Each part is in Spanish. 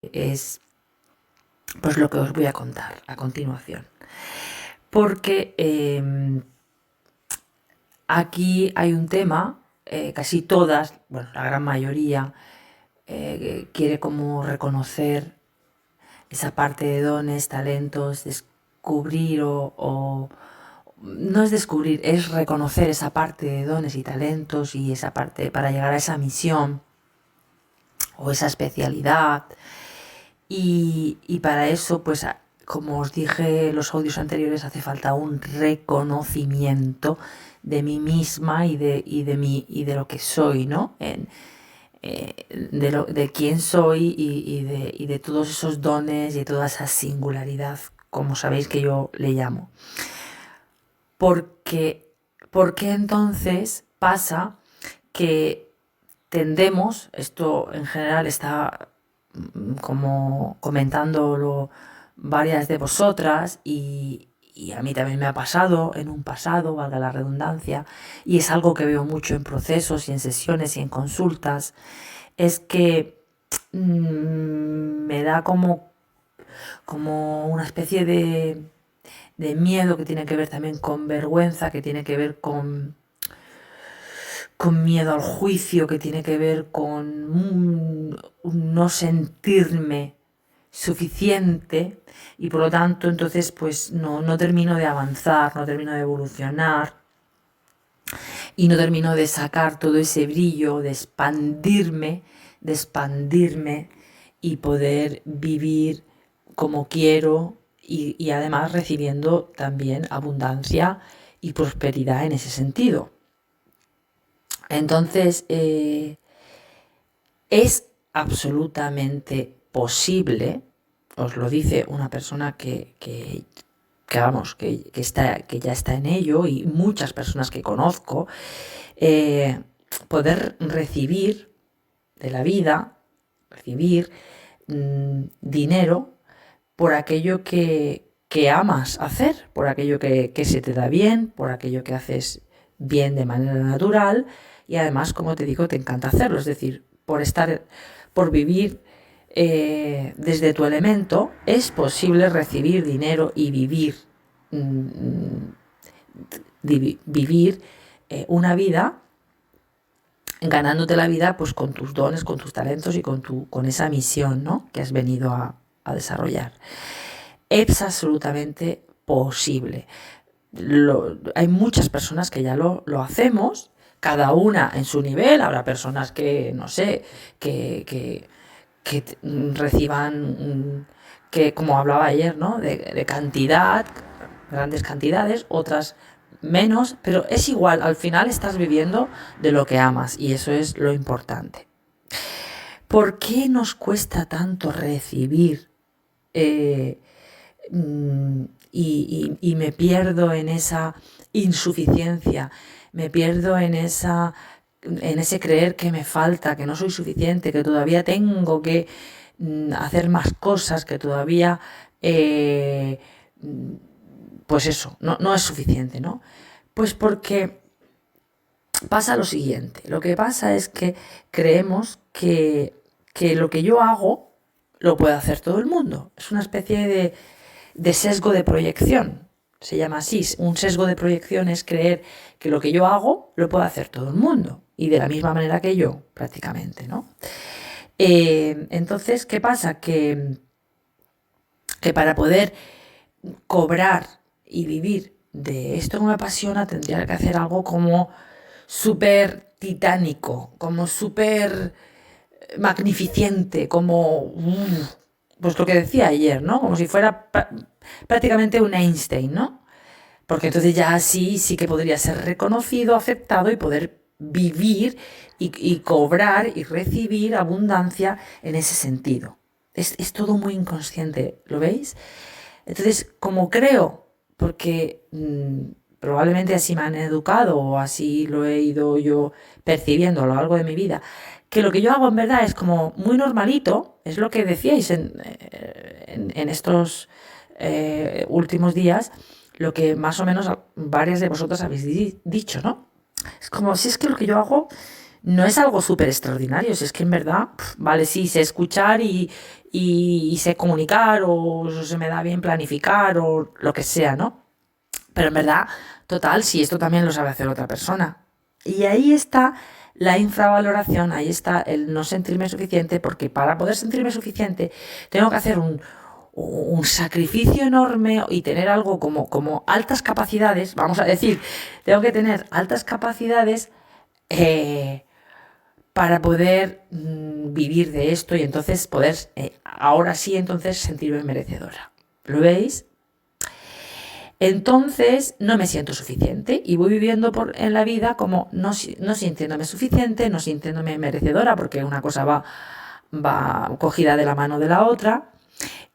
es pues lo que os voy a contar a continuación. Porque aquí hay un tema, casi todas, bueno, la gran mayoría, quiere como reconocer esa parte de dones, talentos, descubrir o no es descubrir, es reconocer esa parte de dones y talentos y esa parte para llegar a esa misión o esa especialidad. Y para eso, pues como os dije en los audios anteriores, hace falta un reconocimiento de mí misma y de lo que soy, ¿no? De quién soy y de todos esos dones y de toda esa singularidad, como sabéis que yo le llamo. Porque entonces pasa que tendemos, esto en general está como comentándolo varias de vosotras y a mí también me ha pasado en un pasado, valga la redundancia, y es algo que veo mucho en procesos y en sesiones y en consultas, es que me da como una especie de miedo que tiene que ver también con vergüenza, que tiene que ver con miedo al juicio, que tiene que ver con un no sentirme suficiente y por lo tanto entonces pues no termino de avanzar, no termino de evolucionar y no termino de sacar todo ese brillo, de expandirme y poder vivir como quiero y además recibiendo también abundancia y prosperidad en ese sentido. Entonces, es absolutamente posible, os lo dice una persona que ya está en ello y muchas personas que conozco, poder recibir de la vida, recibir dinero por aquello que amas hacer, por aquello que se te da bien, por aquello que haces bien de manera natural y además, como te digo, te encanta hacerlo, es decir, por vivir desde tu elemento, es posible recibir dinero y vivir una vida ganándote la vida pues con tus dones, con tus talentos y con esa misión, ¿no?, que has venido a desarrollar. Es absolutamente posible. Hay muchas personas que ya lo hacemos, cada una en su nivel. Habrá personas que, no sé, que reciban, que como hablaba ayer, ¿no?, de cantidad, grandes cantidades, otras menos, pero es igual, al final estás viviendo de lo que amas y eso es lo importante. ¿Por qué nos cuesta tanto recibir? Y me pierdo en esa insuficiencia, me pierdo en ese creer que me falta, que no soy suficiente, que todavía tengo que hacer más cosas, que todavía pues eso, no es suficiente, ¿no? Pues porque pasa lo siguiente, lo que pasa es que creemos que lo que yo hago lo puede hacer todo el mundo. Es una especie de sesgo de proyección, se llama así. Un sesgo de proyección es creer que lo que yo hago lo puede hacer todo el mundo y de la misma manera que yo, prácticamente, ¿no? Entonces, ¿qué pasa? Que para poder cobrar y vivir de esto que me apasiona tendría que hacer algo como súper titánico, como súper magnificente, como pues lo que decía ayer, ¿no? Como si fuera prácticamente un Einstein, ¿no? Porque entonces ya sí que podría ser reconocido, aceptado y poder vivir y cobrar y recibir abundancia en ese sentido. Es todo muy inconsciente, ¿lo veis? Entonces, como creo, porque probablemente así me han educado o así lo he ido yo percibiendo a lo largo de mi vida, que lo que yo hago en verdad es como muy normalito, es lo que decíais en estos últimos días, lo que más o menos varias de vosotras habéis dicho, ¿no? Es como si es que lo que yo hago no es algo súper extraordinario, si es que en verdad, vale, sí, sé escuchar y sé comunicar o se me da bien planificar o lo que sea, ¿no? Pero en verdad, total, si esto también lo sabe hacer otra persona. Y ahí está la infravaloración, ahí está el no sentirme suficiente, porque para poder sentirme suficiente tengo que hacer un sacrificio enorme y tener algo como altas capacidades, vamos a decir, tengo que tener altas capacidades eh, para poder vivir de esto y entonces poder, ahora sí, entonces sentirme merecedora. ¿Lo veis? Entonces no me siento suficiente y voy viviendo en la vida como no sintiéndome suficiente, no sintiéndome merecedora, porque una cosa va cogida de la mano de la otra.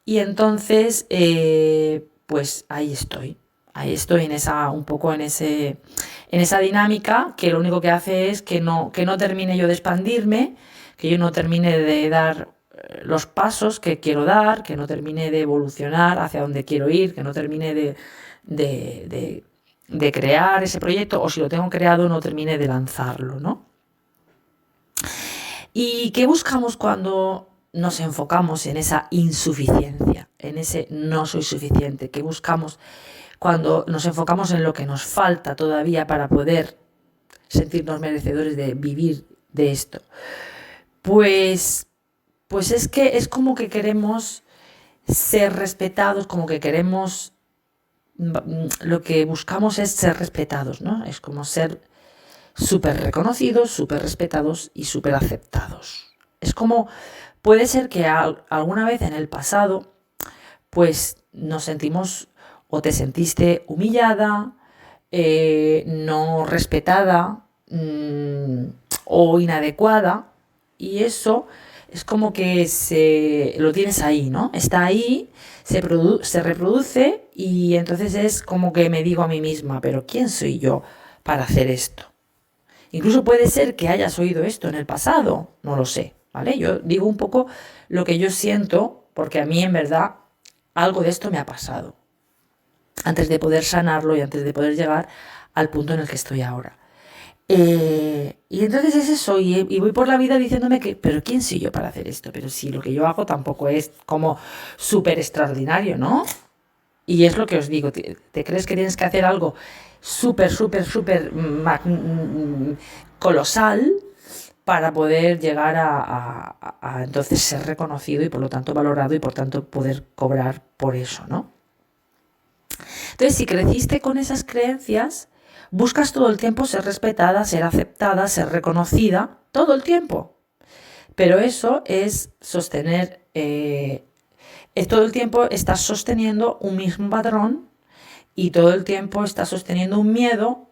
Y entonces, pues ahí estoy un poco en esa dinámica que lo único que hace es que no termine yo de expandirme, que yo no termine de dar los pasos que quiero dar, que no termine de evolucionar hacia donde quiero ir, que no termine de crear ese proyecto, o si lo tengo creado no termine de lanzarlo, ¿no? ¿Y qué buscamos cuando nos enfocamos en esa insuficiencia, en ese no soy suficiente? ¿Qué buscamos cuando nos enfocamos en lo que nos falta todavía para poder sentirnos merecedores de vivir de esto? Pues es que es como que queremos ser respetados, como que queremos, lo que buscamos es ser respetados, ¿no? Es como ser súper reconocidos, súper respetados y súper aceptados. Es como, puede ser que alguna vez en el pasado, pues nos sentimos o te sentiste humillada, no respetada o inadecuada, y eso es como que lo tienes ahí, ¿no? Está ahí, se reproduce y entonces es como que me digo a mí misma, pero ¿quién soy yo para hacer esto? Incluso puede ser que hayas oído esto en el pasado, no lo sé, ¿vale? Yo digo un poco lo que yo siento, porque a mí en verdad algo de esto me ha pasado, antes de poder sanarlo y antes de poder llegar al punto en el que estoy ahora. Y entonces es eso, y voy por la vida diciéndome que, pero ¿quién soy yo para hacer esto? Pero si lo que yo hago tampoco es como súper extraordinario, ¿no? Y es lo que os digo, te crees que tienes que hacer algo súper, súper, súper colosal para poder llegar a entonces ser reconocido y por lo tanto valorado y por tanto poder cobrar por eso, ¿no? Entonces, si creciste con esas creencias, buscas todo el tiempo ser respetada, ser aceptada, ser reconocida, todo el tiempo. Pero eso es sostener, todo el tiempo estás sosteniendo un mismo patrón y todo el tiempo estás sosteniendo un miedo,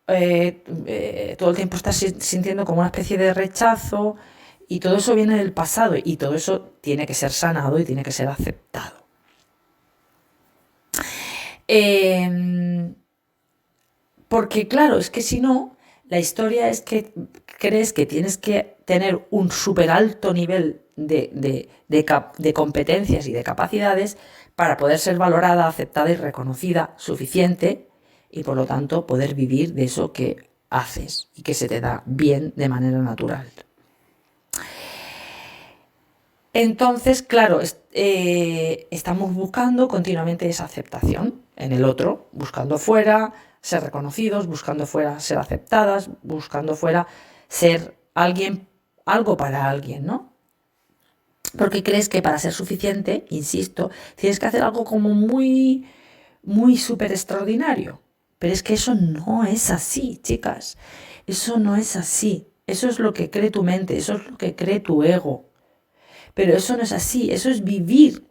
todo el tiempo estás sintiendo como una especie de rechazo y todo eso viene del pasado y todo eso tiene que ser sanado y tiene que ser aceptado. Porque claro, es que si no, la historia es que crees que tienes que tener un súper alto nivel de competencias y de capacidades para poder ser valorada, aceptada y reconocida suficiente y por lo tanto poder vivir de eso que haces y que se te da bien de manera natural. Entonces, claro, estamos buscando continuamente esa aceptación en el otro, buscando fuera ser reconocidos, buscando fuera ser aceptadas, buscando fuera ser alguien, algo para alguien, ¿no? Porque crees que para ser suficiente, insisto, tienes que hacer algo como muy, muy súper extraordinario. Pero es que eso no es así, chicas. Eso no es así. Eso es lo que cree tu mente, eso es lo que cree tu ego. Pero eso no es así, eso es vivir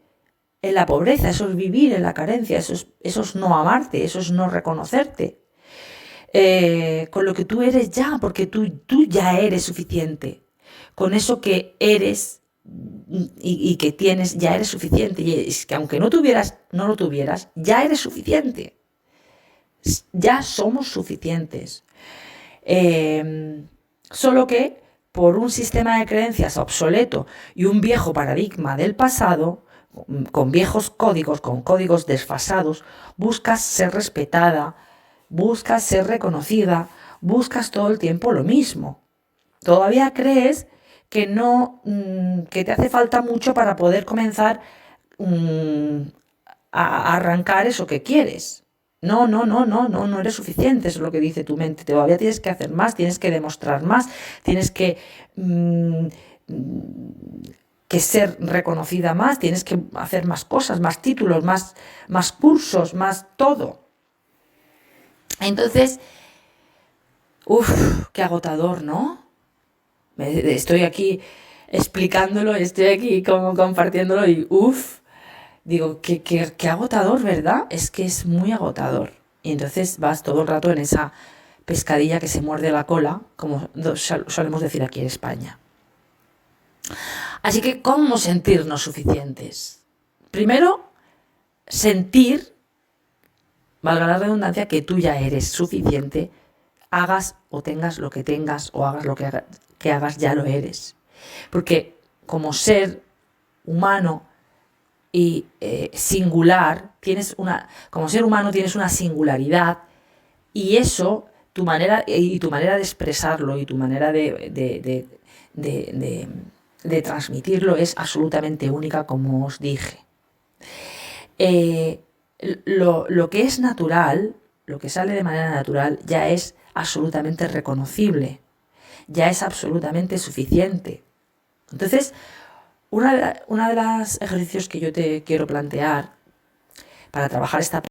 en la pobreza, eso es vivir en la carencia, eso es no amarte, eso es no reconocerte. Con lo que tú eres ya, porque tú ya eres suficiente. Con eso que eres y que tienes, ya eres suficiente. Y es que aunque no lo tuvieras, ya eres suficiente. Ya somos suficientes. Solo que por un sistema de creencias obsoleto y un viejo paradigma del pasado, con viejos códigos, con códigos desfasados, buscas ser respetada, buscas ser reconocida, buscas todo el tiempo lo mismo. Todavía crees que no, que te hace falta mucho para poder comenzar a arrancar eso que quieres. No eres suficiente, eso es lo que dice tu mente. Todavía tienes que hacer más, tienes que demostrar más, tienes que ser reconocida más, tienes que hacer más cosas, más títulos, más cursos, más todo. Entonces, qué agotador, ¿no? Estoy aquí explicándolo, estoy aquí como compartiéndolo y digo, qué agotador, ¿verdad? Es que es muy agotador. Y entonces vas todo el rato en esa pescadilla que se muerde la cola, como solemos decir aquí en España. Así que, ¿cómo sentirnos suficientes? Primero, sentir, valga la redundancia, que tú ya eres suficiente, hagas o tengas lo que tengas o hagas lo que hagas, ya lo eres. Porque como ser humano y singular, como ser humano tienes una singularidad, y eso, tu manera de expresarlo y tu manera de transmitirlo es absolutamente única, como os dije. Lo que es natural, lo que sale de manera natural, ya es absolutamente reconocible, ya es absolutamente suficiente. Entonces, una de los ejercicios que yo te quiero plantear para trabajar esta